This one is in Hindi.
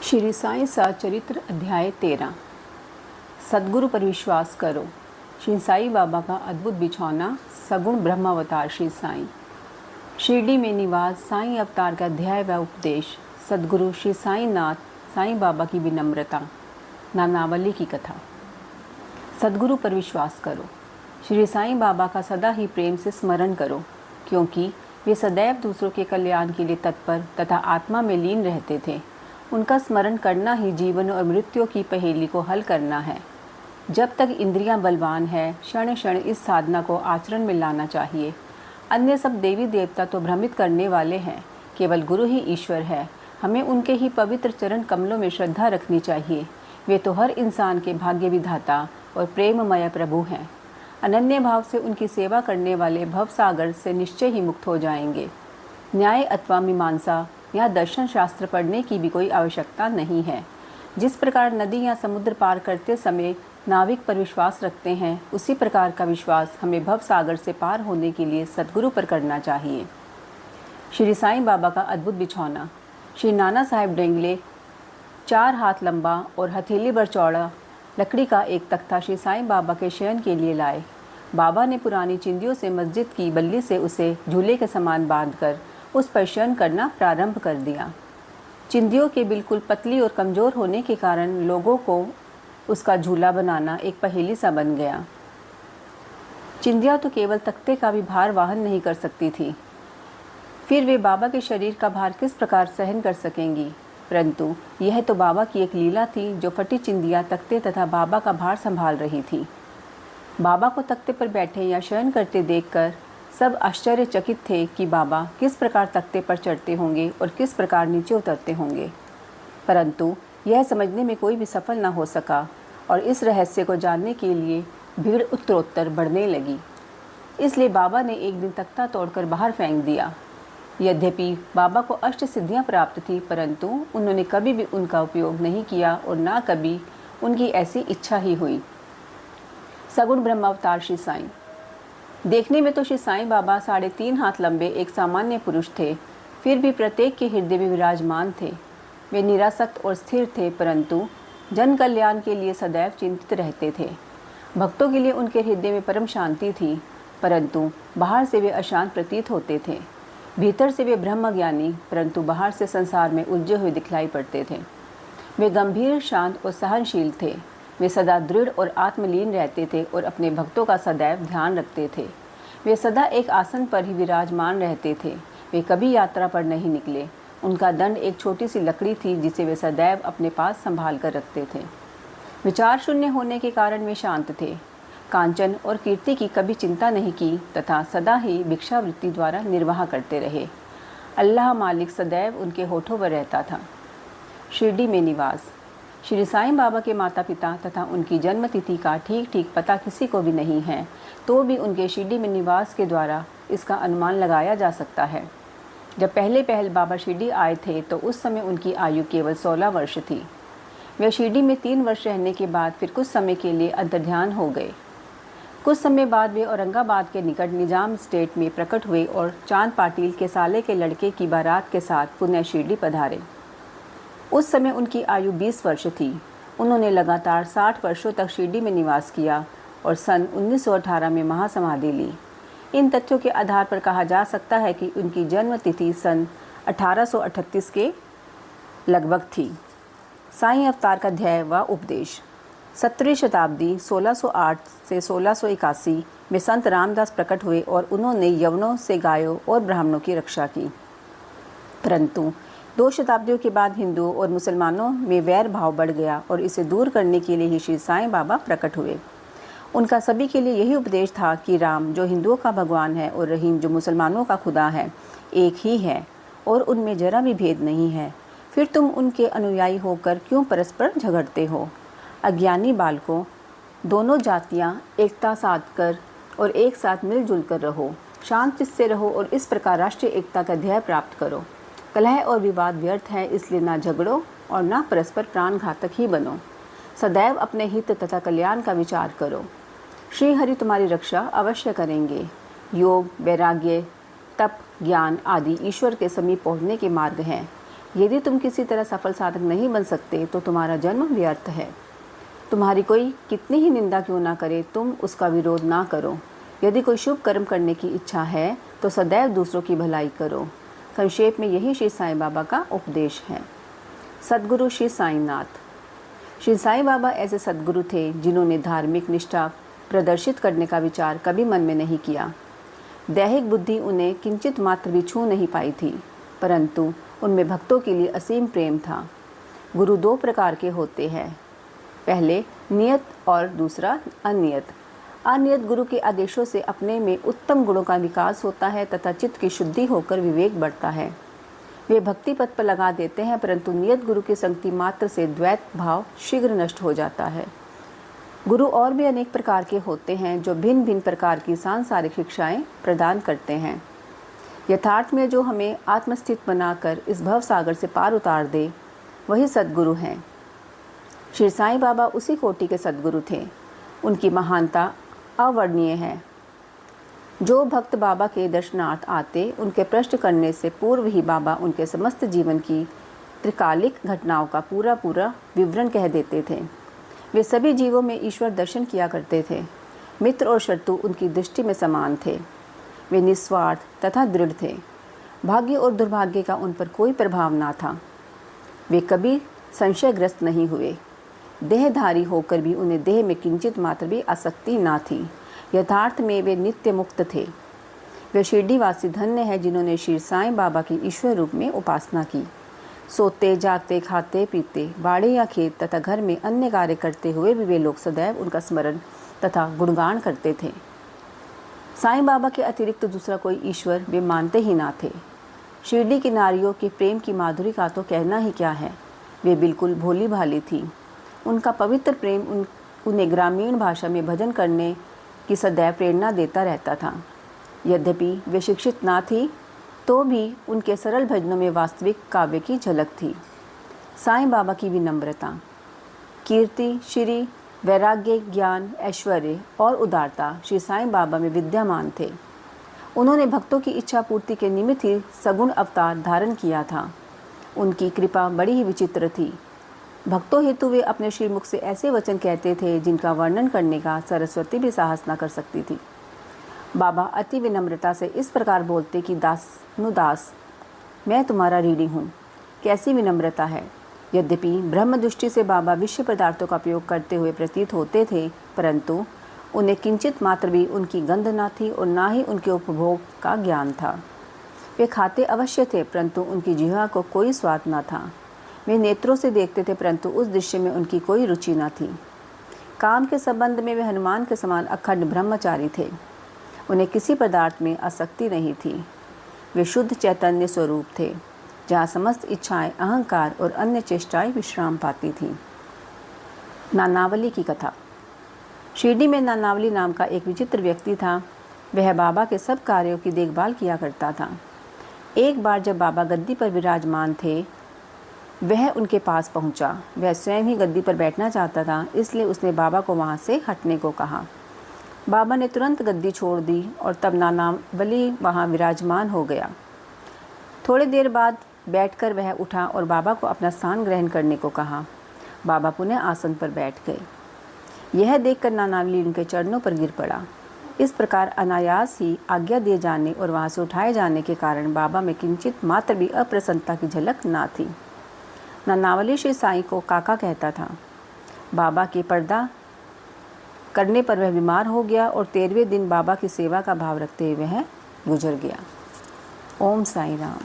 श्री साईं सचरित्र अध्याय 13। सद्गुरु पर विश्वास करो। श्री साईं बाबा का अद्भुत बिछौना, सगुण ब्रह्मावतार श्री साईं। शिरडी में निवास साईं अवतार का अध्याय व उपदेश, सद्गुरु श्री साईं नाथ साईं बाबा की विनम्रता, नानावली की कथा। सद्गुरु पर विश्वास करो। श्री साईं बाबा का सदा ही प्रेम से स्मरण करो, क्योंकि वे सदैव दूसरों के कल्याण के लिए तत्पर तथा आत्मा में लीन रहते थे। उनका स्मरण करना ही जीवन और मृत्यु की पहेली को हल करना है। जब तक इंद्रियां बलवान है, क्षण क्षण इस साधना को आचरण में लाना चाहिए। अन्य सब देवी देवता तो भ्रमित करने वाले हैं, केवल गुरु ही ईश्वर है। हमें उनके ही पवित्र चरण कमलों में श्रद्धा रखनी चाहिए। वे तो हर इंसान के भाग्य विधाता और प्रेममय प्रभु हैं। अनन्य भाव से उनकी सेवा करने वाले भवसागर से निश्चय ही मुक्त हो जाएंगे। न्याय अथवा मीमांसा या दर्शन शास्त्र पढ़ने की भी कोई आवश्यकता नहीं है। जिस प्रकार नदी या समुद्र पार करते समय नाविक पर विश्वास रखते हैं, उसी प्रकार का विश्वास हमें भवसागर से पार होने के लिए सद्गुरु पर करना चाहिए। श्री साईं बाबा का अद्भुत बिछौना। श्री नाना साहेब डेंगले 4 हाथ लंबा और हथेली भर चौड़ा लकड़ी का एक तख्ता श्री साईं बाबा के शयन के लिए लाए। बाबा ने पुरानी चिंदियों से मस्जिद की बल्ली से उसे झूले के समान बांधकर उस पर शयन करना प्रारंभ कर दिया। चिंदियों के बिल्कुल पतली और कमज़ोर होने के कारण लोगों को उसका झूला बनाना एक पहेली सा बन गया। चिंदियाँ तो केवल तख्ते का भी भार वहन नहीं कर सकती थी, फिर वे बाबा के शरीर का भार किस प्रकार सहन कर सकेंगी। परंतु यह तो बाबा की एक लीला थी, जो फटी चिंदियाँ तख्ते तथा बाबा का भार संभाल रही थी। बाबा को तख्ते पर बैठे या शयन करते देखकर सब आश्चर्यचकित थे कि बाबा किस प्रकार तख्ते पर चढ़ते होंगे और किस प्रकार नीचे उतरते होंगे। परंतु यह समझने में कोई भी सफल न हो सका और इस रहस्य को जानने के लिए भीड़ उत्तरोत्तर बढ़ने लगी। इसलिए बाबा ने एक दिन तख्ता तोड़कर बाहर फेंक दिया। यद्यपि बाबा को अष्ट सिद्धियां प्राप्त थी, परंतु उन्होंने कभी भी उनका उपयोग नहीं किया और ना कभी उनकी ऐसी इच्छा ही हुई। सगुण ब्रह्मावतार श्री साईं। देखने में तो श्री साईं बाबा 3.5 हाथ लंबे एक सामान्य पुरुष थे, फिर भी प्रत्येक के हृदय में विराजमान थे। वे निरासक्त और स्थिर थे, परंतु जन कल्याण के लिए सदैव चिंतित रहते थे। भक्तों के लिए उनके हृदय में परम शांति थी, परंतु बाहर से वे अशांत प्रतीत होते थे। भीतर से वे ब्रह्मज्ञानी, परंतु बाहर से संसार में उलझे हुए दिखलाई पड़ते थे। वे गंभीर, शांत और सहनशील थे। वे सदा दृढ़ और आत्मलीन रहते थे और अपने भक्तों का सदैव ध्यान रखते थे। वे सदा एक आसन पर ही विराजमान रहते थे। वे कभी यात्रा पर नहीं निकले। उनका दंड एक छोटी सी लकड़ी थी, जिसे वे सदैव अपने पास संभाल कर रखते थे। विचार शून्य होने के कारण वे शांत थे। कांचन और कीर्ति की कभी चिंता नहीं की तथा सदा ही भिक्षावृत्ति द्वारा निर्वाह करते रहे। अल्लाह मालिक सदैव उनके होठों पर रहता था। शिरडी में निवास। श्री साईं बाबा के माता पिता तथा उनकी जन्म तिथि का ठीक ठीक पता किसी को भी नहीं है, तो भी उनके शिरडी में निवास के द्वारा इसका अनुमान लगाया जा सकता है। जब पहले बाबा शिरडी आए थे, तो उस समय उनकी आयु केवल 16 वर्ष थी। वे शिरडी में 3 वर्ष रहने के बाद फिर कुछ समय के लिए अंतर्ध्यान हो गए। कुछ समय बाद वे औरंगाबाद के निकट निजाम स्टेट में प्रकट हुए और चांद पाटिल के साले के लड़के की बारात के साथ पुनः शिरडी पधारे। उस समय उनकी आयु 20 वर्ष थी। उन्होंने लगातार 60 वर्षों तक शिरडी में निवास किया और सन 1918 में महासमाधि ली। इन तथ्यों के आधार पर कहा जा सकता है कि उनकी जन्म तिथि सन 1838 के लगभग थी। साईं अवतार का ध्येय व उपदेश। 17वीं शताब्दी 1608 से 1681 में संत रामदास प्रकट हुए और उन्होंने यवनों से गायों और ब्राह्मणों की रक्षा की। परंतु 2 शताब्दियों के बाद हिंदुओं और मुसलमानों में वैर भाव बढ़ गया और इसे दूर करने के लिए ही श्री साईं बाबा प्रकट हुए। उनका सभी के लिए यही उपदेश था कि राम जो हिंदुओं का भगवान है और रहीम जो मुसलमानों का खुदा है, एक ही है और उनमें जरा भी भेद नहीं है। फिर तुम उनके अनुयायी होकर क्यों परस्पर झगड़ते हो। अज्ञानी बालकों, दोनों जातियाँ एकता साध कर और एक साथ मिलजुल कर रहो, शांत चित्त से रहो और इस प्रकार राष्ट्रीय एकता का ध्येय प्राप्त करो। कलह और विवाद व्यर्थ है, इसलिए ना झगड़ो और ना परस्पर प्राणघातक ही बनो। सदैव अपने हित तथा कल्याण का विचार करो। श्री हरि तुम्हारी रक्षा अवश्य करेंगे। योग, वैराग्य, तप, ज्ञान आदि ईश्वर के समीप पहुँचने के मार्ग हैं। यदि तुम किसी तरह सफल साधक नहीं बन सकते तो तुम्हारा जन्म व्यर्थ है। तुम्हारी कोई कितनी ही निंदा क्यों ना करे, तुम उसका विरोध ना करो। यदि कोई शुभ कर्म करने की इच्छा है तो सदैव दूसरों की भलाई करो। संक्षेप में यही श्री साईं बाबा का उपदेश है। सद्गुरु श्री साईनाथ। श्री साईं बाबा ऐसे सद्गुरु थे जिन्होंने धार्मिक निष्ठा प्रदर्शित करने का विचार कभी मन में नहीं किया। दैहिक बुद्धि उन्हें किंचित मात्र भी छू नहीं पाई थी, परंतु उनमें भक्तों के लिए असीम प्रेम था। गुरु दो प्रकार के होते हैं, पहले नियत और दूसरा अनियत। अनियत गुरु के आदेशों से अपने में उत्तम गुणों का विकास होता है तथा चित्त की शुद्धि होकर विवेक बढ़ता है। वे भक्ति पथ पर लगा देते हैं, परंतु नियत गुरु की संगति मात्र से द्वैत भाव शीघ्र नष्ट हो जाता है। गुरु और भी अनेक प्रकार के होते हैं जो भिन्न भिन्न प्रकार की सांसारिक शिक्षाएं प्रदान करते हैं। यथार्थ में जो हमें आत्मस्थित बनाकर इस भव सागर से पार उतार दे, वही सद्गुरु हैं। श्री साईं बाबा उसी कोटि के सद्गुरु थे। उनकी महानता अवर्णनीय है। जो भक्त बाबा के दर्शनार्थ आते, उनके प्रश्न करने से पूर्व ही बाबा उनके समस्त जीवन की त्रिकालिक घटनाओं का पूरा विवरण कह देते थे। वे सभी जीवों में ईश्वर दर्शन किया करते थे। मित्र और शत्रु उनकी दृष्टि में समान थे। वे निस्वार्थ तथा दृढ़ थे। भाग्य और दुर्भाग्य का उन पर कोई प्रभाव ना था। वे कभी संशयग्रस्त नहीं हुए। देहधारी होकर भी उन्हें देह में किंचित मात्र भी आसक्ति ना थी। यथार्थ में वे नित्य मुक्त थे। वे शिरडीवासी धन्य है जिन्होंने श्री साईं बाबा की ईश्वर रूप में उपासना की। सोते जागते खाते पीते, बाड़े या खेत तथा घर में अन्य कार्य करते हुए भी वे लोग सदैव उनका स्मरण तथा गुणगान करते थे। साईं बाबा के अतिरिक्त दूसरा कोई ईश्वर वे मानते ही ना थे। शिरडी की नारियों के प्रेम की माधुरी का तो कहना ही क्या है। वे बिल्कुल भोली भाली थी। उनका पवित्र प्रेम उन्हें ग्रामीण भाषा में भजन करने की सदैव प्रेरणा देता रहता था। यद्यपि वे शिक्षित ना थी तो भी उनके सरल भजनों में वास्तविक काव्य की झलक थी। साईं बाबा की विनम्रता, कीर्ति, श्री, वैराग्य, ज्ञान, ऐश्वर्य और उदारता श्री साईं बाबा में विद्यमान थे। उन्होंने भक्तों की इच्छा पूर्ति के निमित्त ही सगुण अवतार धारण किया था। उनकी कृपा बड़ी ही विचित्र थी। भक्तों हेतु वे अपने श्रीमुख से ऐसे वचन कहते थे जिनका वर्णन करने का सरस्वती भी साहस न कर सकती थी। बाबा अति विनम्रता से इस प्रकार बोलते कि दास, मैं तुम्हारा ऋणी हूँ। कैसी विनम्रता है। यद्यपि ब्रह्म दृष्टि से बाबा विषय पदार्थों का उपयोग करते हुए प्रतीत होते थे, परंतु उन्हें किंचित मात्र भी उनकी गंध न थी और ना ही उनके उपभोग का ज्ञान था। वे खाते अवश्य थे, परंतु उनकी जिह्वा को कोई स्वाद न था। वे नेत्रों से देखते थे, परंतु उस दृश्य में उनकी कोई रुचि न थी। काम के संबंध में वे हनुमान के समान अखंड ब्रह्मचारी थे। उन्हें किसी पदार्थ में आसक्ति नहीं थी। वे शुद्ध चैतन्य स्वरूप थे, जहाँ समस्त इच्छाएं, अहंकार और अन्य चेष्टाएं विश्राम पाती थीं। नानावली की कथा। शिरडी में नानावली नाम का एक विचित्र व्यक्ति था। वह बाबा के सब कार्यों की देखभाल किया करता था। एक बार जब बाबा गद्दी पर विराजमान थे, वह उनके पास पहुंचा। वह स्वयं ही गद्दी पर बैठना चाहता था, इसलिए उसने बाबा को वहां से हटने को कहा। बाबा ने तुरंत गद्दी छोड़ दी और तब नानावली वहां विराजमान हो गया। थोड़ी देर बाद बैठकर वह उठा और बाबा को अपना स्थान ग्रहण करने को कहा। बाबा पुनः आसन पर बैठ गए। यह देखकर नानावली उनके चरणों पर गिर पड़ा। इस प्रकार अनायास ही आज्ञा दिए जाने और वहां से उठाए जाने के कारण बाबा में किंचित मात्र भी अप्रसन्नता की झलक ना थी। नानावली श्री साईं को काका कहता था। बाबा के पर्दा करने पर वह बीमार हो गया और 13वें दिन बाबा की सेवा का भाव रखते हुए वह गुजर गया। ओम साईं राम।